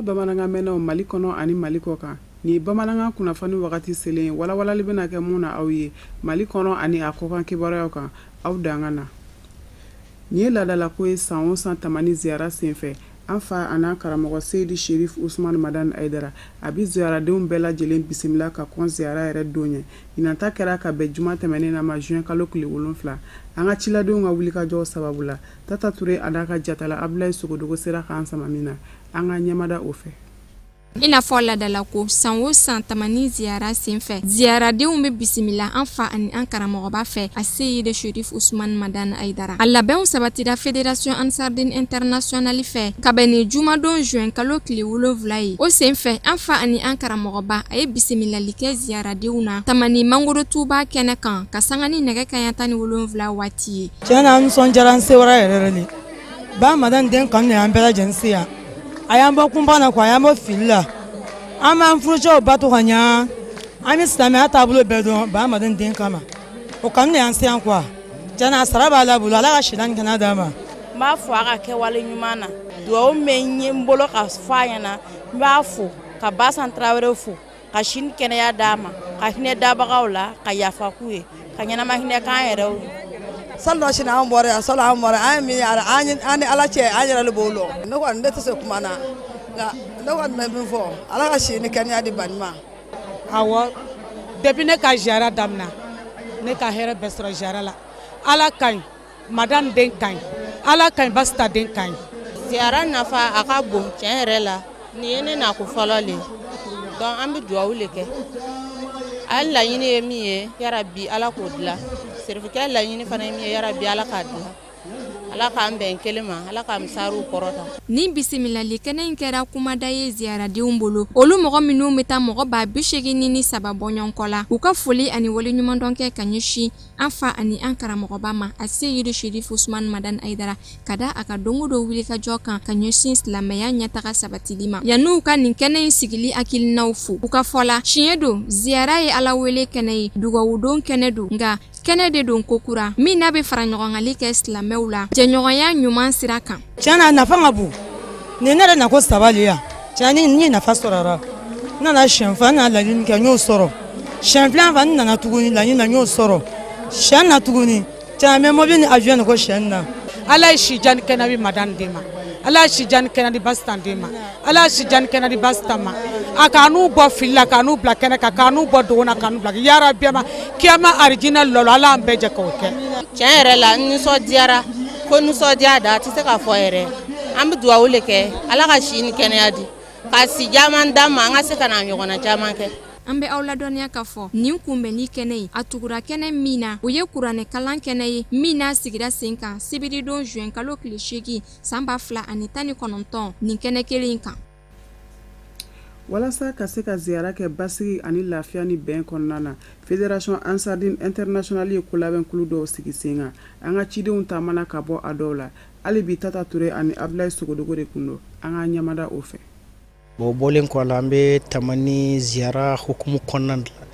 bamananga mɛnnaw Mali kɔnɔ ani Mali kɔ kan. Ni bamananga kunnafoni wagati selen walawalali bɛna kɛ mun na aw ye Mali kɔnɔ ani a kɔkan kibaruyaw kan aw danga na. Ni ye laadala ko ye san o san tamani ziyara senfɛ an fa an'an karamɔgɔ Seydi Sherif Usman Madan Aidara a bi ziyaradenw bɛɛ lajɛlen bisimila ka kɔn ziyara yɛrɛ don ɲɛ. Ɲinanta kɛra ka bɛn juma tɛmɛnen na ma juin kalo tile 7 an ka ciladenw ka wulikajɔw sababu la Tata Ture a n'a ka jatala Abdulaye Sogodogo sera k'an sama min na an ka ɲɛmada o fɛ. Ina fɔ ladala ko san o san tamani ziyara senfɛ ziyaradenw bɛ bisimila an fa ani an karamɔgɔba fɛ a Seydi Sherif Usman Madan Aidara a labɛnw sabatira Fédération Ansardine Internationale fɛ ka bɛn ni jumadon juin kalo tile 7 ye o senfɛ an fa ani an karamɔgɔba a ye bisimilali kɛ ziyaradenw na tamani mangoro tuba kɛnɛ kan ka sanga ni nɛgɛ kanɲɛ 17 waati ye. Tiɲɛna an nisɔndiyara an sewara yɛrɛ de ba Madan den kanu an bɛɛ lajɛlen se yan a y'an bɔ kunba na ko a y'an bɔ fili la an b'an furucɛw bato ka ɲa an bɛ silamɛya taabolo bɛɛ dɔn ba Madan den kama o kanu de y'an se yan quoi tiɲɛna a sara b'a la bolo Ala ka sidani kɛnɛya d'a ma. N b'a fɔ a ka kɛwale ɲuman na dugawu min ye n bolo ka fɔ a ɲɛna n b'a fɔ ka Basan Traoré fɔ ka sini kɛnɛya d'a ma ka hinɛ dabagaw la ka yafa k'u ye ka ɲɛnama hinɛ k'an yɛrɛw ye. Sallah sini an bɔra yan sallah an bɔra an min an ni Ala cɛ an yɛrɛ de b'o lɔ ne kɔni ne tɛ se kuma na nka ne kɔni bɛ min fɔ Ala ka si ni kɛnɛya di bani ma. Awɔ depuis ne ka ziyara daminɛ ne ka hɛrɛ bɛɛ sɔrɔ ziyara la Ala ka ɲi Madan den ka ɲi Ala ka ɲi Basta den ka ɲi. Ziyara nafa a ka bon tiɲɛ yɛrɛ la nin ye ne nako fɔlɔ le donc an bɛ dugawu le kɛ ale laɲini ye min ye yarabi Ala k'o dilan serifukɛ laɲini fana ye min ye yarabi Ala k'a dilan Ala k'an bɛn kelen ma Ala k'an misariw kɔrɔta. Ni bisimilali kɛnɛ in kɛra kumada ye ziyaradenw bolo olu mɔgɔ minnu bɛ taa mɔgɔ 83 bɔ ɲɔgɔn kɔ la u ka foli ani waleɲumandɔn kɛ ka ɲɛsin an fa ani an karamɔgɔba ma a Seydi Sherif Usman Madan Aidara ka da a ka dongo dɔ wulikajɔ kan ka ɲɛsin silamɛya ɲɛtaga sabatili ma yan'u ka nin kɛnɛ in sigili hakilinaw fo u ka fɔla tiɲɛ don ziyara ye Ala wele kɛnɛ ye dugawudon kɛnɛ don nka kɛnɛ de don kokura min n'a bɛ fara ɲɔgɔngali kɛ silamɛw la jɛɲɔgɔnya ɲuman sira kan. Tiɲɛna nafa ka bon nin ne yɛrɛ nako sabali yan tiɲɛ ni ye nafa sɔrɔ n nana siɲɛ fila n nana laɲini kɛ n y'o sɔrɔ siɲɛ filanan n nana tuguni laɲini na n y'o sɔrɔ siɲɛ na tuguni tiɲɛ n bɛ mobili ni avion de ko siɲɛ na. Ala ye sijan ni kɛnɛ di Madan den ma Ala ye sijan ni kɛnɛ di Basta den ma Ala ye sijan ni kɛnɛ di Basta ma a ka n'u bɔ fili la ka n'u bila kɛnɛ kan ka n'u bɔ dogo na ka n'u bila yarabi ma kiyama arijinɛ lɔlɔ Ala an bɛɛ jɛ k'o kɛ. Tiɲɛ yɛrɛ la n nisɔndiyara ko nisɔndiya da a tɛ se ka fɔ yɛrɛ an bɛ dugawu le kɛ Ala ka si ni kɛnɛya di ka si caman d'an ma an ka se ka na ɲɔgɔnna caman kɛ. An bɛ aw ladɔnniya k'a fɔ nin kunbɛnni kɛnɛ ye a tugura kɛnɛ min na o ye kuranɛ kalan kɛnɛ ye min n'a sigira sen kan sibiridon juin kalo tile 8 san 2019 nin kɛnɛ kelen in kan. Walasa ka se ka ziyara kɛ basigi ani lafiya ni bɛn kɔnɔna na Fédération Ansardine Internationale ye kolabɛnkulu dɔw sigi sen kan an ka cidenw taamana ka bɔ a dɔw la hali bi Tata Ture ani Abdulaye Sogodogo de kun don an ka ɲɛmada o fɛ. Bon bɔlen kɔ la an bɛ tamani ziyara hukumu kɔnɔna la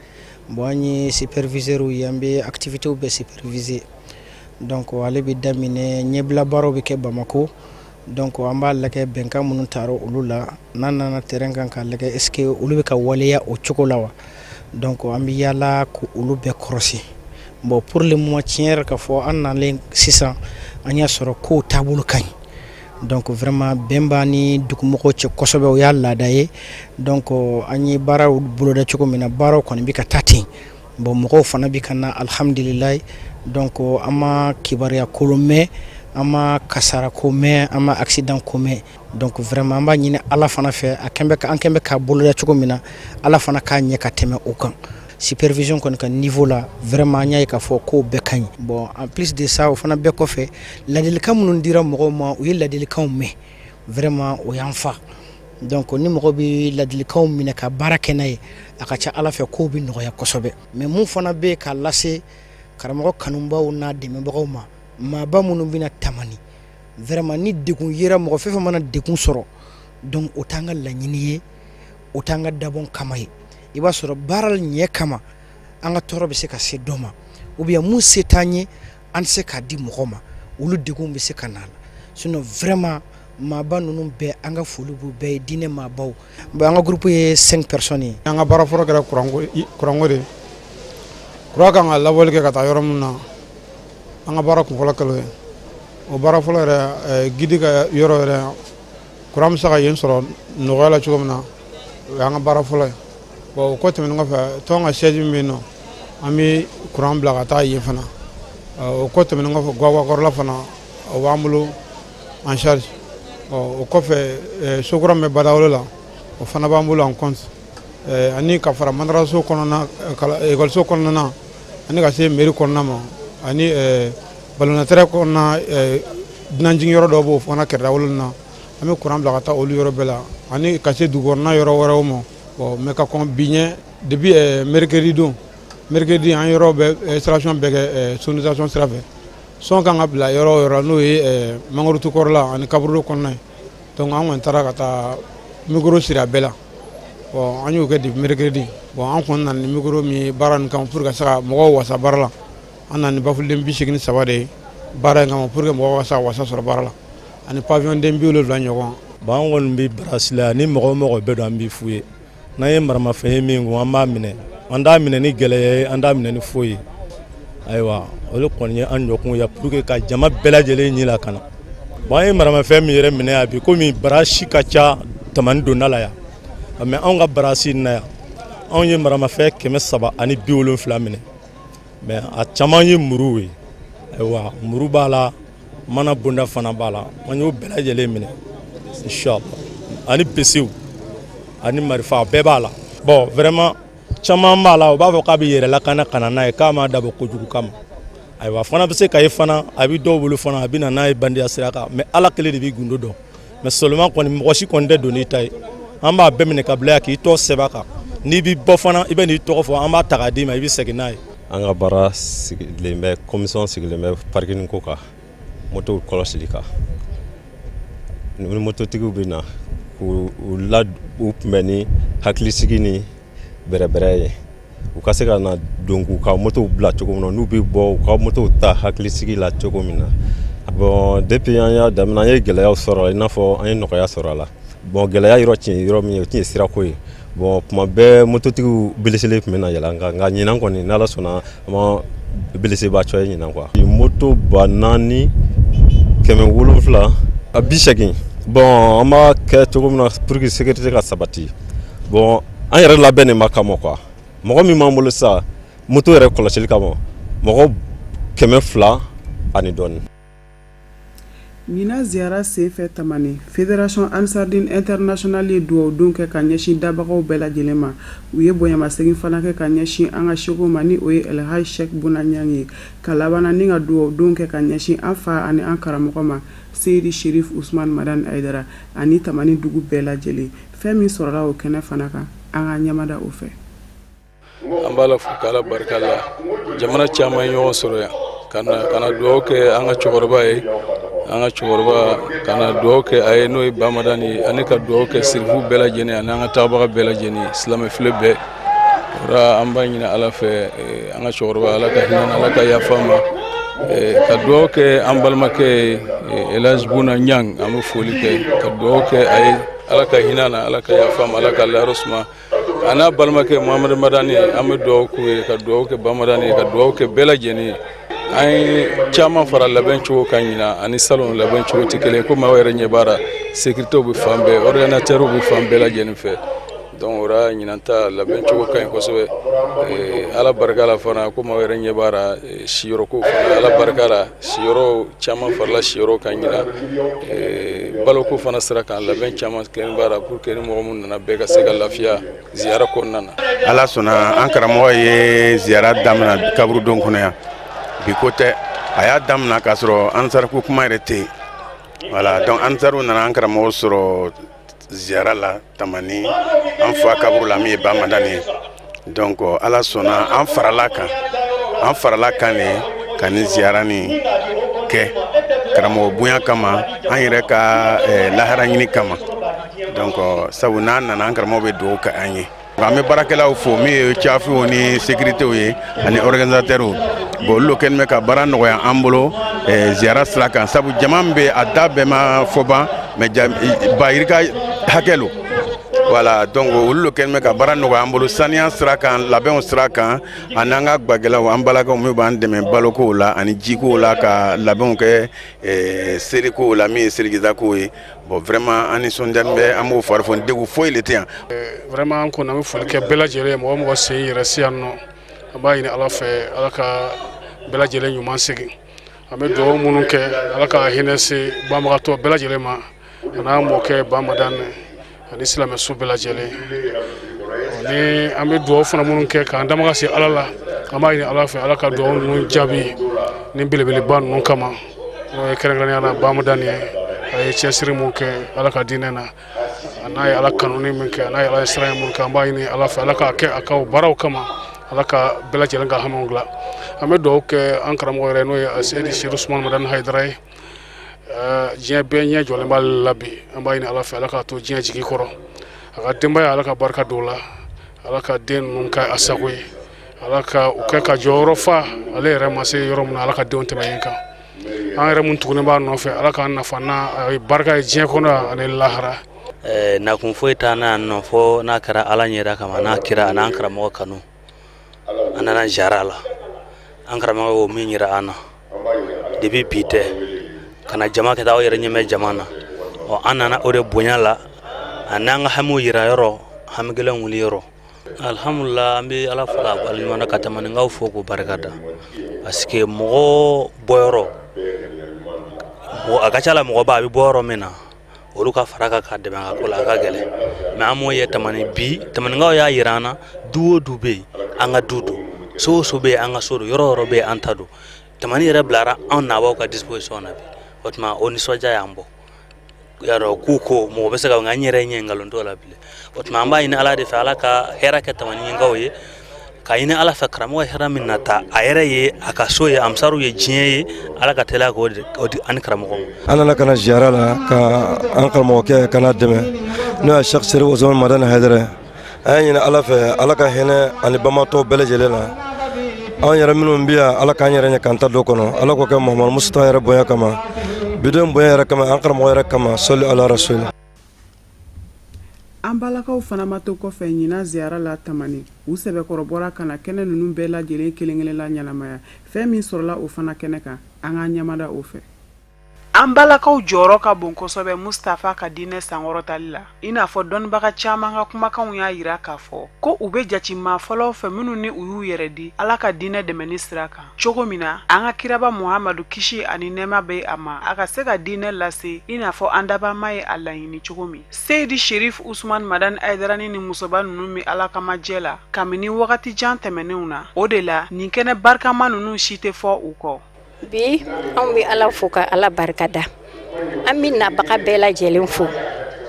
bon an ye superviseur ye an bɛ activités bɛɛ superviser donc ale bɛ daminɛ ɲɛbila baaraw bɛ kɛ Bamako donc an b'a lajɛ bɛnkan minnu taara olu la n'an nana terrain kan k'a lajɛ est-ce que olu bɛ ka waleya o cogo la wa donc an bɛ yaala ko olu bɛɛ kɔrɔsi bon pour le moment tiɲɛ yɛrɛ ka fɔ an nalen sisan an y'a sɔrɔ kow taabolo ka ɲi donc vraiment bɛn b'a ni dugumɔgɔw cɛ kosɛbɛ o y'a laada ye donc an ye baaraw boloda cogo min na baaraw kɔni bɛ ka taa ten bon mɔgɔw fana bɛ ka na alhamdulilayi donc an ma kibaruya kolon mɛn an ma kasara ko mɛn an ma accident ko mɛn donc vraiment an b'a ɲini Ala fana fɛ an kɛn bɛ k'a boloda cogo min na Ala fana k'a ɲɛ ka tɛmɛ o kan supervision kɔni ka niveau la vraiment an y'a ye k'a fɔ kow bɛɛ ka ɲi bon en plus de ça o fana bɛɛ kɔfɛ ladilikan minnu dira mɔgɔw ma u ye ladilikanw mɛn vraiment o y'an fa donc ni mɔgɔ bɛ ladilikanw minɛ ka baara kɛ n'a ye a ka ca Ala fɛ kow bɛ nɔgɔya kosɛbɛ mais mun fana bɛ yen k'a lase karamɔgɔ kanubaw n'a dɛmɛbagaw ma maaba minnu bɛna tamani vraiment ni degun yera mɔgɔ fɛn fɛn mana degun sɔrɔ donc o t'an ka laɲini ye o t'an ka dabɔn kama ye i b'a sɔrɔ baara ɲɛ kama an ka tɔɔrɔ bɛ se ka se dɔ ma ou bien mun se t'an ye an tɛ se k'a di mɔgɔ ma olu degun bɛ se ka na la sinon vraiment maaba ninnu bɛɛ an ka foli b'u bɛɛ ye diinɛ maabaw an ka groupe ye 5 personnes an ka baara fɔlɔ kɛra kuranko de kura kan ka labɔli kɛ ka taa yɔrɔ min na an ka baara kun fɔlɔ kɛlɛ ye o baara fɔlɔ yɛrɛ gidi ka yɔrɔ yɛrɛ kuran bɛ se ka yen sɔrɔ nɔgɔya la cogo min na o y'an ka baara fɔlɔ ye bon o kɔ tɛmɛnen kɔfɛ tɔn ka siège min bɛ yen nɔ an bɛ kuran bila ka taa yen fana o kɔ tɛmɛnen kɔfɛ guwakɔrɔla fana o b'an bolo en charge o kɔfɛ sokura min bɛ Badawolo la o fana b'an bolo en compte ani ka fara madaraso kɔnɔna ekɔliso kɔnɔna na ani ka se mairie kɔnɔna ma ani balonatɛrɛ kɔnɔna dunanjigin yɔrɔ dɔw b'o fana kɛrɛda wolon na an bɛ kuran bila ka taa olu yɔrɔ bɛɛ la ani ka se dugukɔnɔna yɔrɔ wɛrɛw ma bon mais ka kɔn bi ɲɛ depuis mercredi don mercredi an yɔrɔ bɛɛ installation bɛɛ kɛ sonorisation sira fɛ son kan ka bila yɔrɔ o yɔrɔ n'o ye Mangorotu kɔrɔla ani Kaburudo kɔnɔna ye donc an kɔni taara ka taa micro siri a bɛɛ la bon an y'o kɛ depuis mercredi bon an kɔni nana ni micro min ye baara nin kan pour que ka se ka mɔgɔw wasa baara la an nana ni bafuliden 83 de ye baara in kama pour que mɔgɔw ka se ka wasa sɔrɔ baara la ani pavillon den 70 ɲɔgɔn bon an kɔni bɛ barasi la ni mɔgɔ o mɔgɔ bɛɛ don an b'i f'u ye n'an ye maramafɛn ye min ko an b'a minɛ an t'a minɛ ni gɛlɛya ye an t'a minɛ ni foyi ye ayiwa olu kɔni ye an ɲɔkun ye pour que ka jama bɛɛ lajɛlen ɲɛ la ka na bon an ye maramafɛn min yɛrɛ minɛ yan bi komi barasi ka ca tamani donda la yan mais anw ka barasi in na yan anw ye maramafɛn 370 minɛ mais a caman ye muru ye ayiwa muru b'a la mana bonda fana b'a la an y'o bɛɛ lajɛlen minɛ inchallah ani besiw ani marifa bɛɛ b'a la bon vraiment caman b'a la o b'a fɔ k'a bɛ yɛrɛ lakana ka na n'a ye k'a ma dabɔ kojugu kama ayiwa fana bɛ se ka ye fana a bɛ dɔw bolo fana a bɛ na n'a ye bandiya sira kan mais ala kelen de bɛ gundo dɔn mais seulement kɔni mɔgɔ si kɔni tɛ don n'i ta ye an b'a bɛɛ minɛ ka bila yan k'i tɔ sɛbɛn kan n'i bɛ bɔ fana i bɛ n'i tɔgɔ fɔ an b'a ta k'a d'i ma i bɛ segin n'a ye. an ka baara sigilen bɛ commission sigilen bɛ parking ko kan moto kɔlɔsili kan ni mototigiw bɛ na k'u kunbɛn ni hakilisigi ni bɛrɛbɛrɛ ye u ka se ka na don k'u ka moto bila cogo min na n'u bɛ bɔ u ka moto ta hakilisigi la cogo min na bon depuis an y'a daminɛ an ye gɛlɛyaw sɔrɔ i n'a fɔ an ye nɔgɔya sɔrɔ a la bon gɛlɛya yɔrɔ tiɲɛ yɔrɔ min ye o tun ye sirako ye bon tuma bɛɛ mototigiw belesele tun bɛ na yɛlɛ an kan nka ɲinan kɔni n'ala sɔnna an ma beleseba cɔ ye ɲinan quoi moto 4,700 a 80 bon an b'a kɛ cogo min na pour que sécurité ka sabati bon an yɛrɛ labɛn de ma kama quoi mɔgɔ min b'an bolo sa moto yɛrɛ kɔlɔsili kama mɔgɔ 200 ani dɔɔni. Ɲina ziyara senfɛ tamani Fédération Ansardine Internationale ye duwawu don kɛ ka ɲɛsin dabagaw bɛɛ lajɛlen ma u ye bonyamasegin fana kɛ ka ɲɛsin an ka seko ma ni o ye Elhaj Sheikh Bounaniang ye ka labana ni ka duwawu don kɛ ka ɲɛsin an fa ani an karamɔgɔ ma Seydi Sherif Ousmane Madane Aidara ani tamani dugu bɛɛ lajɛlen fɛn min sɔrɔla o kɛnɛ fana kan an ka ɲɛmada o fɛ. An b'a la fo k'Ala barika la jamana caman ye ɲɔgɔn sɔrɔ yan kana duwawu kɛ an ka cɛkɔrɔba ye an ka cɛkɔrɔba kana duwawu kɛ a ye n'o ye Bamadani ani ka duwawu kɛ sirifu bɛɛ lajɛlen ani an ka tagabaga bɛɛ lajɛlen silamɛfile bɛɛ ora an b'a ɲini Ala fɛ an ka cɛkɔrɔba Ala ka hinɛ Ala ka yafa ma ka duwawu kɛ an balimakɛ Elhaj Bounaniang an bɛ foli kɛ ka duwawu kɛ a ye Ala ka hinɛ na Ala ka yafa ma Ala ka layɔrɔ suma a n'a balimakɛ Muhamadu Madani an bɛ duwawu k'u ye ka duwawu kɛ Bamadani ka duwawu kɛ bɛɛ lajɛlen an ye caman fara labɛn cogo kan ɲina ani salon labɛn cogo tɛ kelen komi aw yɛrɛ ɲɛ b'ara sécurité bɛ fan bɛɛ ordinateur bɛ fan bɛɛ lajɛlen fɛ donc ora ɲinanta labɛn cogo ka ɲi kosɛbɛ Ala barika la fana komi aw yɛrɛ ɲɛ b'ara siyɔrɔko fana Ala barika la siyɔrɔ caman farala siyɔrɔ kan ɲina baloko fana sira kan labɛn caman kɛlen b'ara pour que ni mɔgɔ min nana bɛɛ ka se ka lafiya ziyara kɔnɔna na. Ala sɔnna an karamɔgɔ ye ziyara daminɛ Kaburudon kɔnɔ yan bi ko tɛ a y'a daminɛ k'a sɔrɔ Ansar ko kuma yɛrɛ tɛ yen voilà donc Ansar nana an karamɔgɔ sɔrɔ ziyara la tamani an fa kaburu la min ye Bamadani ye donc Ala sɔnna an farala kan de ka ni ziyara ni kɛ karamɔgɔ bonya kama an yɛrɛ ka lahara ɲini kama donc sabu n'an nana an karamɔgɔ bɛ dugawu kɛ an ye. An bɛ baarakɛlaw fo min ye cafiw ni sécuritéw ye ani organisateurs bon olu kɛlen bɛ ka baara nɔgɔya an bolo ziyara sira kan sabu jama min bɛ a da bɛɛ ma fɔ ban mais bayirika hakɛlu voilà donc olu lo kɛn bɛ ka baara nɔgɔya an bolo saniya sira kan labɛnw sira kan ani an ka gbagɛlaw an balakaw min b'an dɛmɛ balokow la ani jikow la ka labɛnw kɛ serikow la min ye serikisako ye bon vraiment an nisɔndiyalen bɛ an b'o fari fɔ degun foyi le tɛ yan vraiment an kɔni an bɛ foli kɛ bɛɛ lajɛlen ye mɔgɔ mɔgɔ sen yɛrɛ si yan nɔ an b'a ɲini ala fɛ ala ka bɛɛ lajɛlen ɲuman segin an bɛ dugawu minnu kɛ ala ka hinɛ se banbagatɔ bɛɛ lajɛlen ma an'an mɔkɛ Bamadan ani silamɛso bɛɛ lajɛlen ni an bɛ dugawu fana minnu kɛ k'an damaga se ala la an b'a ɲini ala fɛ ala ka dugawu ninnu jaabi ni belebeleba ninnu kama n'o ye kɛrɛnkɛrɛnnenya la Bamadan ye a ye cɛsiri mun kɛ ala ka diinɛ na a n'a ye ala kanuni min kɛ a n'a ye ala siran mun kɛ an b'a ɲini ala fɛ ala k'a kɛ a ka baaraw kama ala ka bɛɛ lajɛlen ka hamiw dilan an bɛ dugawu kɛ an karamɔgɔ yɛrɛ n'o ye Seydi Seydou Ousmane Madani Haidara ye diɲɛ bɛɛ ɲɛ jɔlen b'ale la bi an b'a ɲini ala fɛ ala k'a to diɲɛ jigi kɔrɔ a ka denbaya ala ka barika don la ala ka den ninnu kɛ a sago ye ala ka u kɛ ka jɔyɔrɔ fa ale yɛrɛ ma se yɔrɔ min na ala ka denw tɛmɛ yen kan an yɛrɛ mun tugunen b'a nɔfɛ ala k'an nafa n'a barika ye diɲɛ kɔnɔ ani lahara nakun foyi t'an na yan nɔ fo n'a kɛra ala ɲɛda kama n'a kira an'an karamɔgɔ kanu an nana jara la an karamɔgɔ y'o min yira an na depuis bi tɛ kana jama kɛ taa aw yɛrɛ ɲɛmɛ jama na an nana o de bonya la ani an ka hamiw yira yɔrɔ hami gɛlɛn wuli yɔrɔ alhamdulillah an bɛ ala fo k'a waleɲuman na ka tɛmɛnikaw fo k'u barika da parce que mɔgɔ bɔyɔrɔ a ka ca la mɔgɔ ba a bɛ bɔ yɔrɔ min na olu ka fara kan ka dɛmɛ a ko la a ka gɛlɛn mais an m'o ye tɛmɛni bi tɛmɛnikaw y'a yira an na du o du bɛ yen an ka du don so o so bɛ yen an ka so don yɔrɔ yɔrɔ bɛ yen an ta don tɛmɛni yɛrɛ bilara an nabaaw ka disposition na bi o tuma o nisɔndiya y'an bɔ yarɔ k'u ko mɔgɔ bɛ se ka nka n yɛrɛ ɲɛ nkalon t'o la bilen o tuma an b'a ɲini ala de fɛ ala ka hɛrɛ kɛ tɛmɛni ɲinikaw ye ka ɲini ala fɛ karamɔgɔ hɛrɛ min nata a yɛrɛ ye a ka so ye amisaru ye diɲɛ ye ala ka teliya k'o di ani karamɔgɔ an nana ka na ziyara la ka an karamɔgɔkɛ kana dɛmɛ n'o ye Cheikh Seydou Ousmane Madani Haidara an y'a ɲini ala fɛ ala ka hinɛ ani bamatɔ bɛɛ lajɛlen la an yɛrɛ minnu bɛ yan ala k'an yɛrɛ ɲɛ k'an ta don kɔnɔ ala k'o kɛ Muhamadu Mustafa yɛrɛ bonya kama bidenw bonya yɛrɛ kama an karamɔgɔ yɛrɛ kama sɔli ala rasuli an balakaw fana ma to kɔfɛ ɲina ziyara la tamani u sɛbɛkɔrɔbɔra kana kɛnɛ ninnu bɛɛ lajɛlen kelen-kelen la ɲɛnamaya fɛn min sɔrɔla o fana kɛnɛ kan an ka ɲamada o fɛ an balakaw jɔyɔrɔ ka bon kosɛbɛ Mustafa ka diinɛ sankɔrɔtali la i n'a fɔ dɔnnibaga caman ka kumakanw y'a yira k'a fɔ ko u bɛ jatimaa fɔlɔw fɛ minnu ni u y'u yɛrɛ di ala ka diinɛ dɛmɛni sira kan cogo min na an ka kiraba Muhamadu kisi ani nɛɛma bɛ a ma a ka se ka diinɛ lase i n'a fɔ an dabama ye a laɲini cogo min Seydi Sherif Ousmane Madani Haidara ni musoba ninnu bɛ ala kama jɛ la kabini wagati jan tɛmɛnenw na o de la nin kɛnɛ barikama ninnu si tɛ fɔ u kɔ bi an bɛ ala fo ka ala barika da an bɛ nabaga bɛɛ lajɛlen fo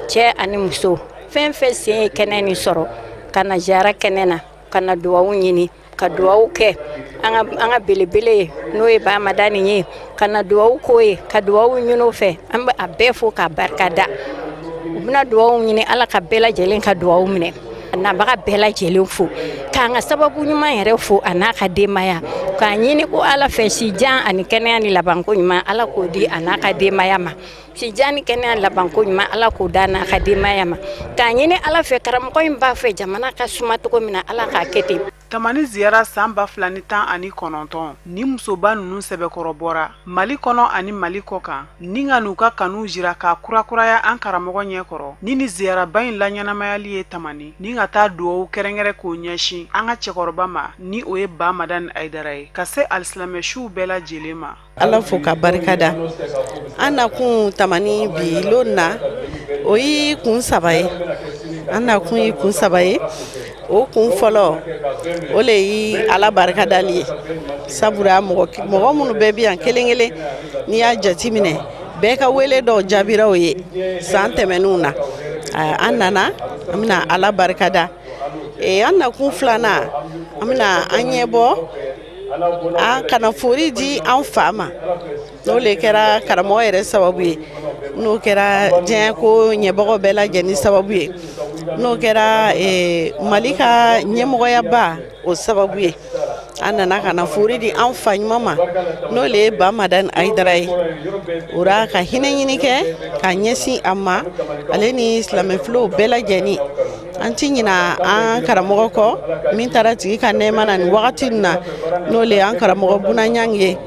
cɛ ani muso fɛn fɛn sen ye kɛnɛ nin sɔrɔ ka na ziyara kɛnɛ na ka na duwawu ɲini ka duwawu kɛ an ka belebele ye n'o ye Bamadan ye ka na duwawu k'o ye ka duwawu ɲini o fɛ an bɛ a bɛɛ fo ka barika da u bɛna duwawu ɲini ala ka bɛɛ lajɛlen ka duwawu minɛ nabaga bɛɛ lajɛlen fo k'an ka sababu ɲuman yɛrɛ fo a n'a ka denbaya k'a ɲini ko ala fɛ sijan ani kɛnɛya ni labanko ɲuman ala k'o di a n'a ka denbaya ma sijan ni kɛnɛya labanko ɲuman ala k'o da n'a ka denbaya ma k'a ɲini ala fɛ karamɔgɔ in b'a fɛ jamana ka suma cogo min na ala k'a kɛ ten tamani ziyara san 2019 ni musoba ninnu sɛbɛkɔrɔbɔra Mali kɔnɔ ani Mali kɔ kan ni ka n'u ka kanu jira ka kurakuraya an karamɔgɔ ɲɛkɔrɔ ni ziyaraba in laɲɛnamayali ye tamani ni ka taa duwawu kɛrɛnkɛrɛn k'o ɲɛsin an ka cɛkɔrɔba ma ni o ye Bamadan Haidara ye ka se alisilamɛsiw bɛɛ lajɛlen ma ala fo ka barika da an na kun tamani bi lon na o yi kun saba ye an na kun yi kun saba ye o kun fɔlɔ o le yi ala barika dali ye sabura mɔgɔ minnu bɛɛ bi yan kelen-kelen n'i y'a jati minɛ bɛɛ ka wele dɔw jaabira o ye san tɛmɛnenw na an nana an bɛna ala barika da an na kun filanan an bɛna an ɲɛ bɔ an kana fori di an fa ma n'o le kɛra karamɔgɔ yɛrɛ sababu ye n'o kɛra diɲɛ ko ɲɛbagaw bɛɛ lajɛlen sababu ye n'o kɛra Mali ka ɲɛmɔgɔyaba o sababu ye an nana ka na fori di an fa ɲuman ma n'o le ye Ba Madani Ayidara ye o ra ka hinɛ ɲini kɛ ka ɲɛsin a ma ale ni silamɛfilow bɛɛ lajɛlen an ti ɲina an karamɔgɔ kɔ min taara tigi ka nɛɛma na ni wagati na n'o le an karamɔgɔ Bunaɲang ye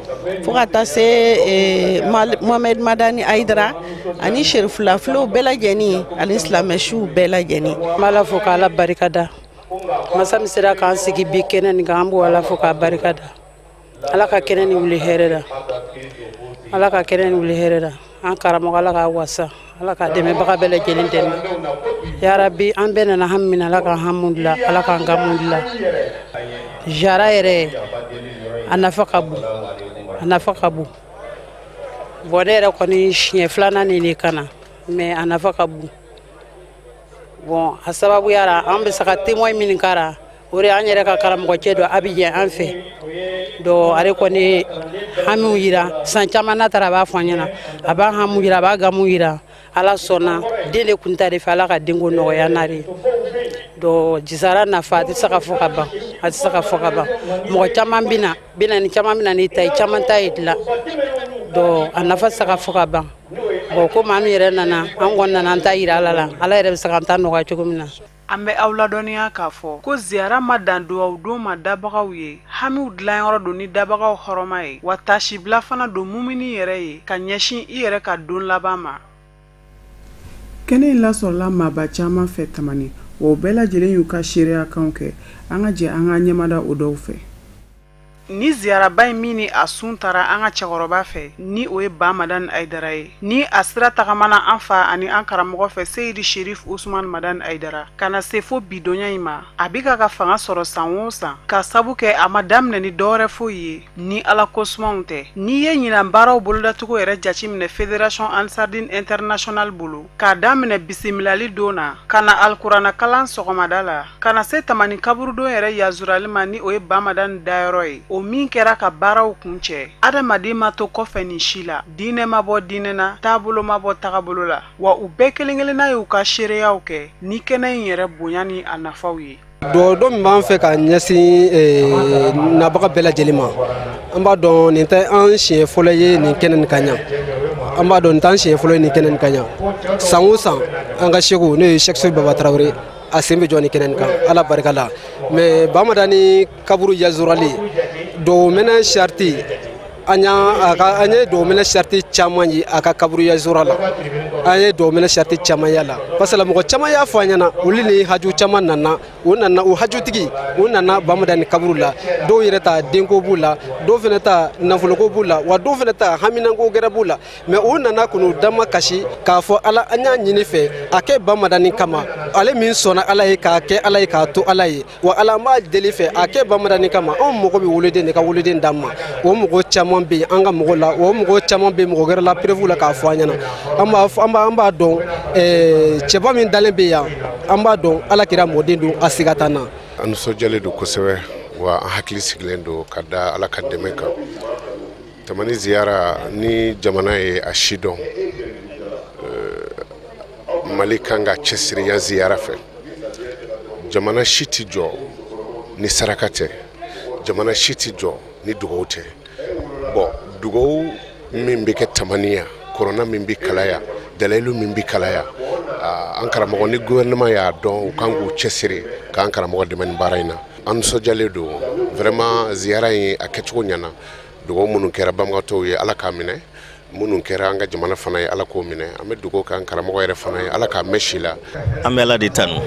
fo ka taa se Mohamed Madani Ayidara ani sherifulafilow bɛɛ lajɛlen ani silamɛsiw bɛɛ lajɛlen n b'Ala fo k'Ala barikada masa min sera k'an sigi bi kɛnɛ nin kan an b'o Ala fo k'a barikada Ala ka kɛnɛ ni wuli hɛrɛ la Ala ka kɛnɛ ni wuli hɛrɛ la an karamɔgɔ Ala k'a wasa Ala ka dɛmɛbaga bɛɛ lajɛlen dɛmɛ ya Rabbi an bɛɛ nana hami min Ala k'an hamu dilan Ala k'an gamu dilan Jara yɛrɛ a nafa ka bon bon ne yɛrɛ kɔni siɲɛ filanan nin de ka na mais a nafa ka bon bon a sababu yara an bɛ se ka témoin min kɛra o de an yɛrɛ ka karamɔgɔ cɛ dɔ Abidjan an fɛ donc ale kɔni hamiw yira san caman n'a taara a b'a fɔ an ɲɛna a b'a hamu yira a b'a gamu yira Ala sɔnna den de kun ta de fɛ Ala ka denko nɔgɔya n'a de donc Jisara nafa a tɛ se ka fɔ ka ban a tɛ se ka fɔ ka ban mɔgɔ caman bɛna ni caman bɛna ni ta ye caman ta ye dilan donc a nafa tɛ se ka fɔ ka ban bon komi an yɛrɛ nana an kɔni nana an ta yira Ala la Ala yɛrɛ bɛ se k'an ta nɔgɔya cogo min na. An bɛ aw ladɔnniya k'a fɔ ko ziyara ma dan duwawu don ma dabagaw ye hamiw dilanyɔrɔ don ni dabagaw hɔrɔma ye wa tasibila fana don mumini yɛrɛ ye ka ɲɛsin I yɛrɛ ka don laban ma. Kɛnɛ in lasɔrɔla maaba caman fɛ tamani wa o bɛɛ lajɛlen y'u ka seereyakanw kɛ an ka jɛ an ka ɲɛmada o dɔw fɛ. Ni ziyaraba in min ni a sun taara an ka cɛkɔrɔba fɛ ni o ye Ba Madani Ayidara ye ni a sira tagamana an fa ani an karamɔgɔ fɛ Seyidi Sherif Usman Madani Ayidara kana se fo bidonya in ma a bɛ ka fanga sɔrɔ san o san ka sabu kɛ a ma daminɛ ni dɔwɛrɛ foyi ye ni Ala kosumanw tɛ n'i ye ɲinan baaraw bolodatogo yɛrɛ jateminɛ Fédération Ansardine International bolo k'a daminɛ bisimilali don na ka na alikuranɛ kalan sɔgɔmada la ka na se tamani kaburudon yɛrɛ yazurali ma ni o ye Ba Madani dayɔrɔ ye o min kɛra ka baaraw kun cɛ adamaden ma to kɔfɛ ni si la diinɛ ma bɔ diinɛ na taabolo ma bɔ tagabolo la wa u bɛɛ kelen-kelenna y'u ka seereyaw kɛ ni kɛnɛ in yɛrɛ bonya ni a nafaw ye. Dɔ min b'an fɛ ka ɲɛsin nabaga bɛɛ lajɛlen ma an b'a dɔn nin tɛ an siɲɛ fɔlɔ ye nin kɛnɛ nin ka ɲa an b'a dɔn nin t'an siɲɛ fɔlɔ ye nin kɛnɛ nin ka ɲa san o san an ka seko n'o ye Cheikh Baba Traoré a sen bɛ jɔ nin kɛnɛ nin kan Ala barika la mais Ba Madani kaburu yazurali dɔw mɛnɛ sariti an ye dɔw mɛnɛ sariti caman ye a ka kaburu yazura la an ye dɔw mɛnɛ sariti caman y'a la parce que mɔgɔ caman y'a fɔ an ɲɛna olu ni haju caman nana o hajutigi o nana Ba Madani kaburu la dɔw yɛrɛ ta denko b'u la dɔw fɛnɛ ta nafoloko b'u la wa dɔw fɛnɛ ta haminanko gɛrɛ b'u la mais o nana k'u dama kasi k'a fɔ Ala an y'a ɲini fɛ a kɛ Ba Madani kama ale min sɔnna Ala ye k'a kɛ Ala ye k'a to Ala ye wa Ala an b'a deli fɛ a kɛ Ba Madani kama anw mɔgɔ bɛ woloden de ka woloden d'an ma o mɔgɔ caman bɛ an ka mɔgɔ la o mɔgɔ caman bɛ mɔgɔ wɛrɛ la prévu la k'a fɔ an ɲɛna an b'a dɔn cɛba min dalen bɛ yan an b'a dɔn Ala kira mɔden don a siga t'an na. An nisɔndiyalen don kosɛbɛ wa an hakili sigilen don ka da Ala ka dɛmɛ kan tamani ziyara ni jamana ye a si dɔn Mali kan ka cɛsiri yan ziyara fɛ jamana si tɛ jɔ ni saraka tɛ jamana si tɛ jɔ ni dugawu tɛ bon dugawu min bɛ kɛ tamaniya korona min bɛ kalaya dalilu min bɛ kalaya an karamɔgɔ ni gouvernement y'a dɔn u kan k'u cɛsiri k'an karamɔgɔ dɛmɛ nin baara in na an nisɔndiyalen don vraiment ziyara in a kɛcogo ɲɛna dugawu minnu kɛra banbagatɔw ye Ala k'a minɛ minnu kɛra an ka jamana fana ye Ala k'o minɛ an bɛ dugawu k'an karamɔgɔ yɛrɛ fana ye Ala k'a mɛn si la. An bɛ Ala de tanu